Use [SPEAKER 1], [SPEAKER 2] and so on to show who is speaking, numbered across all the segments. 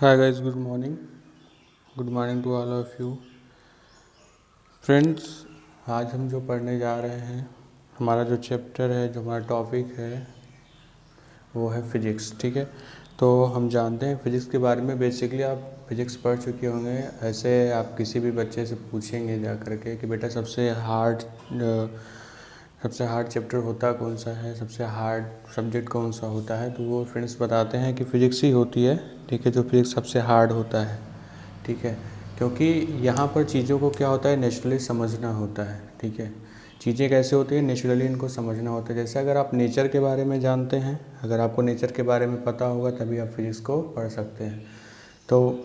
[SPEAKER 1] Hi guys, good morning. Good morning to all of you. Friends, आज हम जो पढ़ने जा रहे हैं, हमारा जो चैप्टर है, जो हमारा टॉपिक है वो है फिजिक्स। ठीक है, तो हम जानते हैं फिजिक्स के बारे में। बेसिकली आप फिजिक्स पढ़ चुके होंगे। ऐसे आप किसी भी बच्चे से पूछेंगे जा कर के कि बेटा सबसे हार्ड चैप्टर होता कौन सा है, सबसे हार्ड सब्जेक्ट कौन सा होता है, तो वो फ्रेंड्स बताते हैं कि फ़िज़िक्स ही होती है। ठीक है, जो फिज़िक्स सबसे हार्ड होता है। ठीक है, क्योंकि यहाँ पर चीज़ों को क्या होता है, नेचुरली समझना होता है। ठीक है, चीज़ें कैसे होती हैं, नेचुरली इनको समझना होता है। जैसे अगर आप नेचर के बारे में जानते हैं, अगर आपको नेचर के बारे में पता होगा तभी आप फिज़िक्स को पढ़ सकते हैं। तो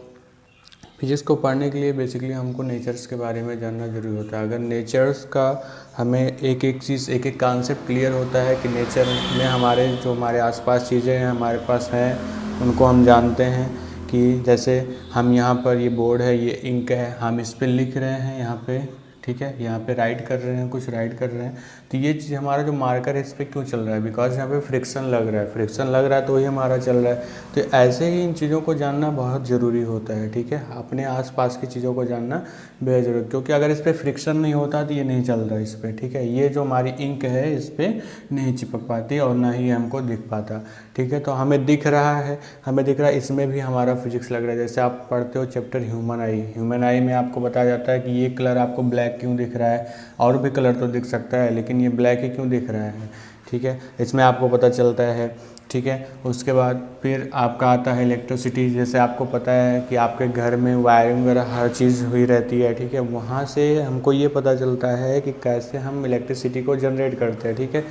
[SPEAKER 1] फिजिक्स को पढ़ने के लिए बेसिकली हमको नेचर्स के बारे में जानना ज़रूरी होता है। अगर नेचर्स का हमें एक एक चीज़, एक एक कॉन्सेप्ट क्लियर होता है कि नेचर में हमारे आसपास चीज़ें हैं, हमारे पास हैं, उनको हम जानते हैं। कि जैसे हम यहाँ पर ये बोर्ड है, ये इंक है, हम इस पर लिख रहे हैं यहाँ पे। ठीक है, यहाँ पे राइट कर रहे हैं, कुछ राइट कर रहे हैं, तो ये चीज़ हमारा जो मार्कर है इस पर क्यों चल रहा है, बिकॉज यहाँ पे फ्रिक्शन लग रहा है। फ्रिक्शन लग रहा है तो ही हमारा चल रहा है। तो ऐसे ही इन चीज़ों को जानना बहुत ज़रूरी होता है। ठीक है, अपने आसपास की चीज़ों को जानना बेहद ज़रूरी, क्योंकि अगर इस पर फ्रिक्शन नहीं होता तो ये नहीं चल रहा है इस पर। ठीक है, ये जो हमारी इंक है इस पर नहीं चिपक पाती और ना ही हमको दिख पाता। ठीक है, तो हमें दिख रहा है, इसमें भी हमारा फिजिक्स लग रहा है। जैसे आप पढ़ते हो चैप्टर ह्यूमन आई में आपको बताया जाता है कि ये कलर आपको ब्लैक क्यों दिख रहा है, और भी कलर तो दिख सकता है लेकिन ये ब्लैक ही क्यों दिख रहा है। ठीक है, इसमें आपको पता चलता है। ठीक है, उसके बाद फिर आपका आता है इलेक्ट्रिसिटी। जैसे आपको पता है कि आपके घर में वायरिंग वगैरह हर चीज़ हुई रहती है। ठीक है, वहाँ से हमको ये पता चलता है कि कैसे हम इलेक्ट्रिसिटी को जनरेट करते हैं। ठीक है,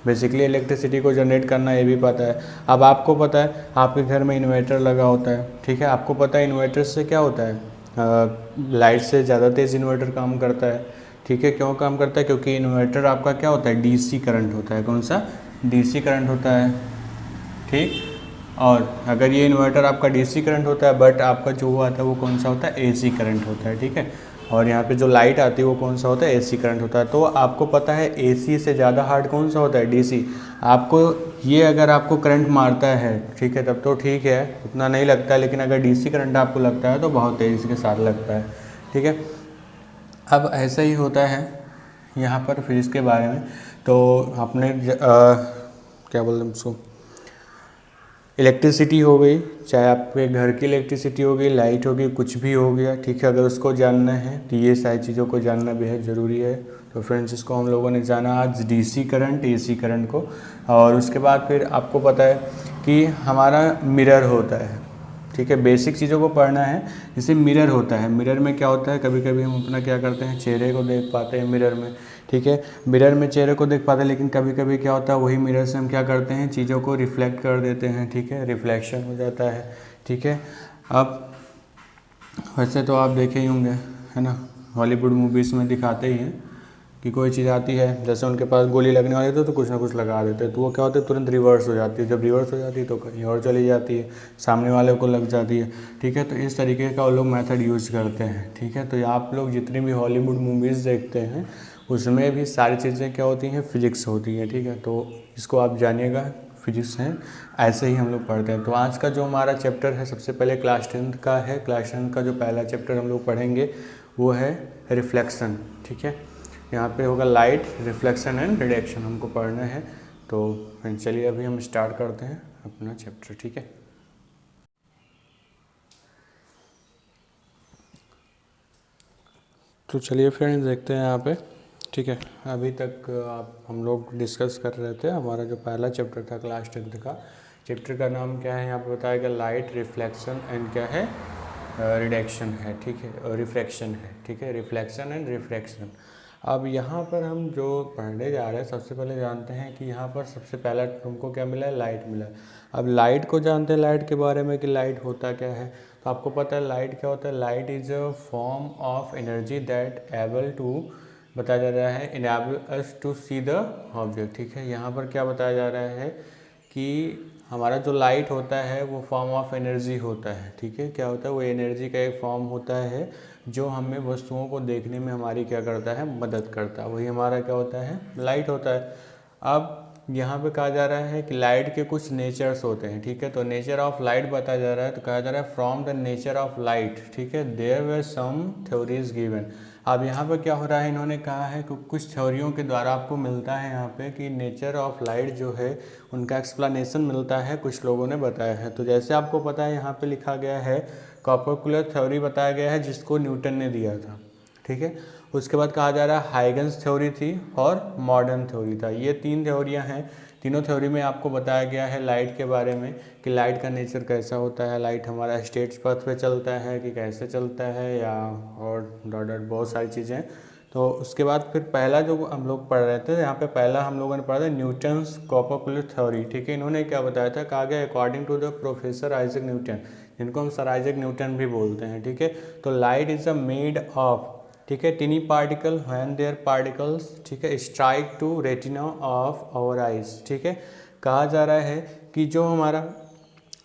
[SPEAKER 1] बेसिकली इलेक्ट्रिसिटी को जनरेट करना ये भी पता है। अब आपको पता है आपके घर में इन्वर्टर लगा होता है। ठीक है, आपको पता है इन्वर्टर से क्या होता है, लाइट से ज़्यादा तेज़ इन्वर्टर काम करता है। ठीक है, क्यों काम करता है, क्योंकि इन्वर्टर आपका क्या होता है, डीसी करंट होता है। कौन सा, डीसी करंट होता है। ठीक, और अगर ये इन्वर्टर आपका डीसी करंट होता है, बट आपका जो वो आता है वो कौन सा होता है, एसी करंट होता है। ठीक है, और यहाँ पे जो लाइट आती है वो कौन सा होता है, एसी करंट होता है। तो आपको पता है एसी से ज़्यादा हार्ड कौन सा होता है, डीसी। आपको ये अगर आपको करंट मारता है, ठीक है, तब तो ठीक है, उतना नहीं लगता है, लेकिन अगर डीसी करंट आपको लगता है तो बहुत तेज़ी के साथ लगता है। ठीक है, अब ऐसा ही होता है यहाँ पर फिजिक्स के बारे में। तो आपने क्या बोलते हैं उसको, इलेक्ट्रिसिटी हो गई, चाहे आपके घर की इलेक्ट्रिसिटी हो गई, लाइट हो गई, कुछ भी हो गया। ठीक है, अगर उसको जानना है तो ये सारी चीज़ों को जानना बेहद ज़रूरी है। तो फ्रेंड्स, इसको हम लोगों ने जाना आज डीसी करंट, एसी करंट को। और उसके बाद फिर आपको पता है कि हमारा मिरर होता है। ठीक है, बेसिक चीज़ों को पढ़ना है। जैसे मिरर होता है, मिरर में क्या होता है, कभी कभी हम अपना क्या करते हैं, चेहरे को देख पाते हैं मिरर में। ठीक है, मिरर में चेहरे को देख पाते हैं, लेकिन कभी कभी क्या होता है, वही मिरर से हम क्या करते हैं, चीज़ों को रिफ्लेक्ट कर देते हैं। ठीक है, रिफ्लेक्शन हो जाता है। ठीक है, अब वैसे तो आप देखे ही होंगे, है ना, हॉलीवुड मूवीज़ में दिखाते ही हैं कि कोई चीज़ आती है, जैसे उनके पास गोली लगने वाली तो कुछ ना कुछ लगा देते हैं, तो वो क्या होता है, तुरंत रिवर्स हो जाती है। जब रिवर्स हो जाती है तो कहीं और चली जाती है, सामने वाले को लग जाती है। ठीक है, तो इस तरीके का वो लोग मेथड यूज़ करते हैं। ठीक है, तो आप लोग जितनी भी हॉलीवुड मूवीज़ देखते हैं उसमें भी सारी चीज़ें क्या होती हैं, फिजिक्स होती हैं। ठीक है, तो इसको आप जानिएगा, फिजिक्स हैं, ऐसे ही हम लोग पढ़ते हैं। तो आज का जो हमारा चैप्टर है, सबसे पहले क्लास 10th का है। क्लास 10th का जो पहला चैप्टर हम लोग पढ़ेंगे वो है रिफ्लेक्शन। ठीक है, यहाँ पे होगा लाइट, रिफ्लेक्शन एंड रिडक्शन हमको पढ़ना है। तो फ्रेंड्स, चलिए अभी हम स्टार्ट करते हैं अपना चैप्टर। ठीक है, तो चलिए फ्रेंड्स देखते हैं यहाँ पे। ठीक है, अभी तक आप हम लोग डिस्कस कर रहे थे हमारा जो पहला चैप्टर था क्लास 10th का। चैप्टर का नाम क्या है, यहाँ पे बताया गया लाइट, रिफ्लेक्शन एंड क्या है, रिडक्शन है। ठीक है, और रिफ्रैक्शन है। ठीक है, रिफ्लेक्शन एंड रिफ्रैक्शन। अब यहाँ पर हम जो पढ़ने जा रहे हैं, सबसे पहले जानते हैं कि यहाँ पर सबसे पहला तुमको क्या मिला है, लाइट मिला है। अब लाइट को जानते हैं, लाइट के बारे में कि लाइट होता क्या है। तो आपको पता है लाइट क्या होता है, light is a form of energy that able to, बताया जा रहा है, enable us to see the object. ठीक है, यहाँ पर क्या बताया जा रहा है कि हमारा जो लाइट होता है वो फॉर्म ऑफ एनर्जी होता है। ठीक है, क्या होता है, वो एनर्जी का एक फॉर्म होता है जो हमें वस्तुओं को देखने में हमारी क्या करता है, मदद करता है। वही हमारा क्या होता है, लाइट होता है। अब यहाँ पे कहा जा रहा है कि लाइट के कुछ नेचर्स होते हैं, ठीक है। तो नेचर ऑफ लाइट बताया जा रहा है, तो कहा जा रहा है from the nature of light, ठीक है, there were some theories given. अब यहाँ पे क्या हो रहा है, इन्होंने कहा है कि कुछ थ्योरियों के द्वारा आपको मिलता है यहाँ पे कि नेचर ऑफ लाइट जो है उनका एक्सप्लेनेशन मिलता है, कुछ लोगों ने बताया है। तो जैसे आपको पता है यहाँ पे लिखा गया है कॉर्पस्कुलर थ्योरी बताया गया है जिसको न्यूटन ने दिया था, ठीक है। उसके बाद कहा जा रहा है हाइगन्स थ्योरी थी और मॉडर्न थ्योरी था। ये 3 थ्योरियाँ हैं। तीनों थ्योरी में आपको बताया गया है लाइट के बारे में कि लाइट का नेचर कैसा होता है, लाइट हमारा स्टेट्स पथ पे चलता है कि कैसे चलता है, या और डॉट डॉट बहुत सारी चीज़ें। तो उसके बाद फिर पहला जो हम लोग पढ़ रहे थे, यहाँ पे पहला हम लोगों ने पढ़ा था न्यूटन्स कॉर्पस्कुलर थ्योरी, ठीक है। इन्होंने क्या बताया था, कहा गया according to the professor Isaac Newton, जिनको हम सर आइजैक न्यूटन भी बोलते हैं, ठीक है। तो light is a made of, ठीक है, tiny particle when there particles, ठीक है, strike to retina of our eyes, ठीक है। कहा जा रहा है कि जो हमारा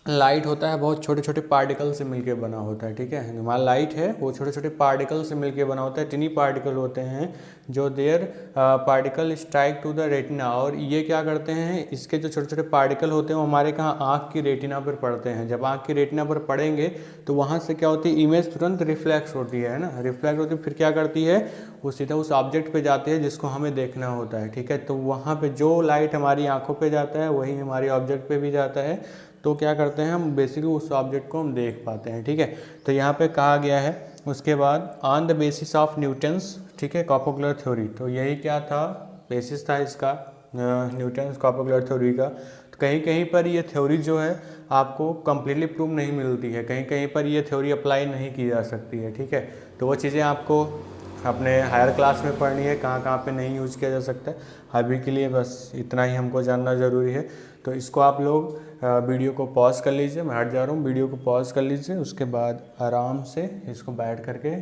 [SPEAKER 1] लाइट होता है बहुत छोटे छोटे पार्टिकल से मिलके बना होता है, ठीक है। हमारा लाइट है वो छोटे छोटे पार्टिकल से मिलके बना होता है, टिनी पार्टिकल होते हैं जो there particle strike to the retina, और ये क्या करते हैं, इसके जो छोटे छोटे पार्टिकल होते हैं वो हमारे कहाँ आँख की रेटिना पर पड़ते हैं। जब आँख की रेटिना पर पड़ेंगे तो वहाँ से क्या होती है, इमेज तुरंत रिफ्लेक्स होती है ना, रिफ्लेक्ट होती है, फिर क्या करती है, वो सीधा उस ऑब्जेक्ट पे जाती है जिसको हमें देखना होता है, ठीक है। तो वहाँ पे जो लाइट हमारी आँखों पे जाता है वही हमारे ऑब्जेक्ट पे भी जाता है, तो क्या करते हैं हम बेसिकली उस ऑब्जेक्ट को हम देख पाते हैं, ठीक है। तो यहाँ पे कहा गया है उसके बाद on the basis of Newton's, ठीक है, कॉर्पस्कुलर थ्योरी। तो यही क्या था, बेसिस था इसका न्यूटन्स कॉर्पस्कुलर थ्योरी का। तो कहीं कहीं पर ये थ्योरी जो है आपको कम्प्लीटली प्रूव नहीं मिलती है, कहीं कहीं पर ये थ्योरी अप्लाई नहीं की जा सकती है, ठीक है। तो वो चीज़ें आपको अपने हायर क्लास में पढ़नी है, कहाँ कहाँ पे नहीं यूज किया जा सकता है। अभी के लिए बस इतना ही हमको जानना ज़रूरी है। तो इसको आप लोग वीडियो को पॉज कर लीजिए, मैं हट जा रहा हूँ, वीडियो को पॉज कर लीजिए, उसके बाद आराम से इसको बैठ करके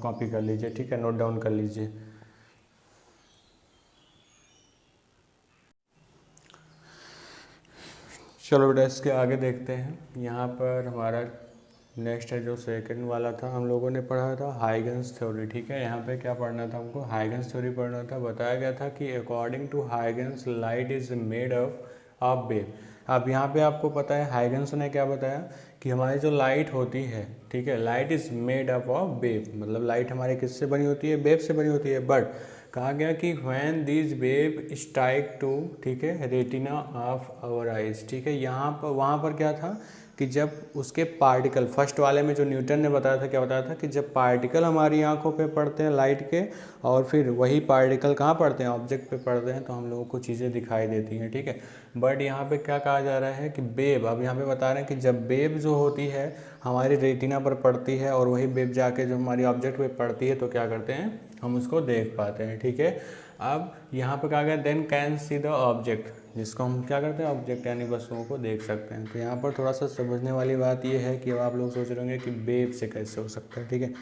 [SPEAKER 1] कॉपी कर लीजिए, ठीक है, नोट डाउन कर लीजिए। चलो बेटा इसके आगे देखते हैं। यहाँ पर हमारा नेक्स्ट है जो सेकंड वाला था, हम लोगों ने पढ़ा था हाइगन्स थ्योरी, ठीक है। यहाँ पे क्या पढ़ना था हमको, हाइगन्स थ्योरी पढ़ना था। बताया गया था कि according to Huygens light is made of wave. अब यहाँ पे आपको पता है हाइगन्स ने क्या बताया कि हमारी जो लाइट होती है, ठीक है, light is made up of wave, मतलब लाइट हमारी किससे बनी होती है, वेव से बनी होती है। बट कहा गया कि when this wave strike to, ठीक है, रेटिना ऑफ आवर आइज, ठीक है। यहाँ पर वहाँ पर क्या था कि जब उसके पार्टिकल, फर्स्ट वाले में जो न्यूटन ने बताया था, क्या बताया था कि जब पार्टिकल हमारी आंखों पे पड़ते हैं लाइट के, और फिर वही पार्टिकल कहाँ पड़ते हैं, ऑब्जेक्ट पे पड़ते हैं, तो हम लोगों को चीज़ें दिखाई देती हैं, ठीक है। बट यहाँ पे क्या कहा जा रहा है कि वेव, अब यहाँ पे बता रहे हैं कि जब वेव जो होती है हमारी रेटिना पर पड़ती है और वही वेव जाके जो हमारी ऑब्जेक्ट पे पड़ती है, तो क्या करते हैं, हम उसको देख पाते हैं, ठीक है। अब यहाँ पे कहा गया then can see the object, जिसको हम क्या करते हैं, ऑब्जेक्ट यानी वस्तुओं को देख सकते हैं। तो यहाँ पर थोड़ा सा समझने वाली बात ये है कि अब आप लोग सोच रहे होंगे कि वेव से कैसे हो सकता है, ठीक है।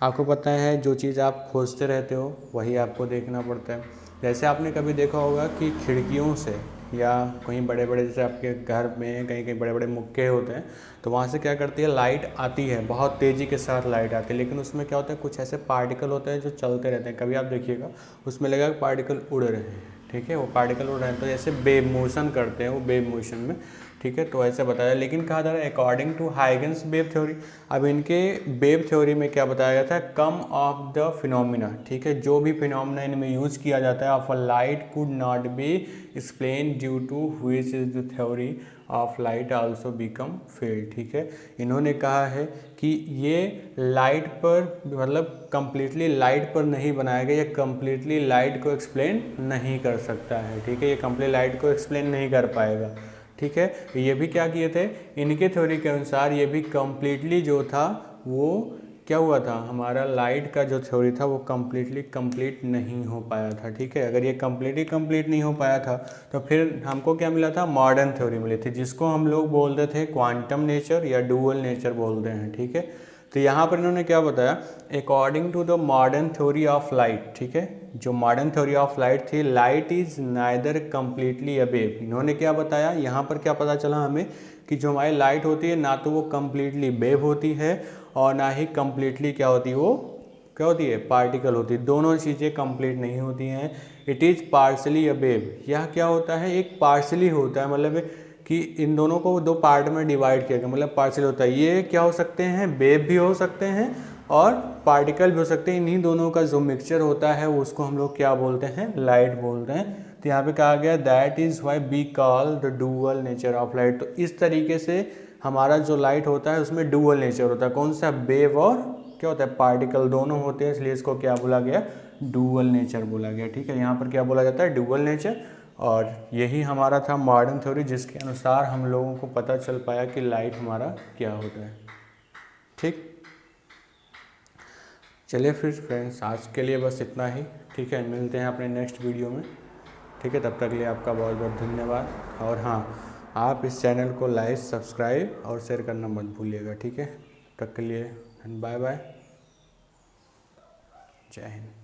[SPEAKER 1] आपको पता है जो चीज़ आप खोजते रहते हो वही आपको देखना पड़ता है। जैसे आपने कभी देखा होगा कि खिड़कियों से या कहीं बड़े बड़े, जैसे आपके घर में कहीं कहीं बड़े बड़े मुक्के होते हैं, तो वहाँ से क्या करती है, लाइट आती है, बहुत तेज़ी के साथ लाइट आती है, लेकिन उसमें क्या होता है, कुछ ऐसे पार्टिकल होते हैं जो चलते रहते हैं। कभी आप देखिएगा उसमें लगेगा पार्टिकल उड़ रहे हैं, ठीक है, वो पार्टिकल उड़ रहे हैं, तो जैसे वेव मोशन करते हैं वो वेव मोशन में, ठीक है। तो ऐसे बताया, लेकिन कहा जा रहा है according to Huygens wave theory. अब इनके वेव थ्योरी में क्या बताया गया था, कम ऑफ द फिनोमिना, ठीक है, जो भी फिनोमिना इनमें यूज किया जाता है of a light could not be explain due to which is the theory of light also become failed, ठीक है। इन्होंने कहा है कि ये लाइट पर, मतलब कम्प्लीटली लाइट पर नहीं बनाया गया, ये कम्प्लीटली लाइट को एक्सप्लेन नहीं कर सकता है, ठीक है, ये कम्प्लीट लाइट को एक्सप्लेन नहीं कर पाएगा, ठीक है। ये भी क्या किए थे, इनके थ्योरी के अनुसार ये भी कम्प्लीटली जो था वो क्या हुआ था, हमारा लाइट का जो थ्योरी था वो कम्प्लीटली कंप्लीट नहीं हो पाया था, ठीक है। अगर ये कम्प्लीटली कंप्लीट नहीं हो पाया था तो फिर हमको क्या मिला था, मॉडर्न थ्योरी मिली थी, जिसको हम लोग बोलते थे क्वांटम नेचर या डुअल नेचर बोलते हैं, ठीक है। तो यहाँ पर इन्होंने क्या बताया, according to the modern theory of light, ठीक है, जो मॉडर्न थ्योरी ऑफ लाइट थी, light is neither completely a wave. इन्होंने क्या बताया, यहाँ पर क्या पता चला हमें कि जो हमारी लाइट होती है ना तो वो कम्प्लीटली वेव होती है और ना ही कम्प्लीटली क्या होती है, वो क्या होती है, पार्टिकल होती है। दोनों चीज़ें कंप्लीट नहीं होती हैं। It is partially a wave, यह क्या होता है, एक पार्शली होता है, मतलब कि इन दोनों को दो पार्ट में डिवाइड किया गया, मतलब पार्शल होता है। ये क्या हो सकते हैं, वेव भी हो सकते हैं और पार्टिकल भी हो सकते हैं। इन्हीं दोनों का जो मिक्सचर होता है उसको हम लोग क्या बोलते हैं, लाइट बोलते हैं। तो यहाँ पे कहा गया that is why we call the dual nature of light. तो इस तरीके से हमारा जो लाइट होता है उसमें डुअल नेचर होता है। कौन सा, वेव और क्या होता है, पार्टिकल दोनों होते हैं, इसलिए इसको क्या बोला गया, डुअल नेचर बोला गया। ठीक है, यहाँ पर क्या बोला जाता है, डुअल नेचर। और यही हमारा था मॉडर्न थ्योरी, जिसके अनुसार हम लोगों को पता चल पाया कि लाइट हमारा क्या होता है। ठीक, चलिए फिर फ्रेंड्स आज के लिए बस इतना ही। ठीक है, मिलते हैं अपने नेक्स्ट वीडियो में। ठीक है, तब तक के लिए आपका बहुत बहुत धन्यवाद। और हाँ, आप इस चैनल को लाइक, सब्सक्राइब और शेयर करना मत भूलिएगा। ठीक है, तब तक के लिए बाय बाय, जय हिंद।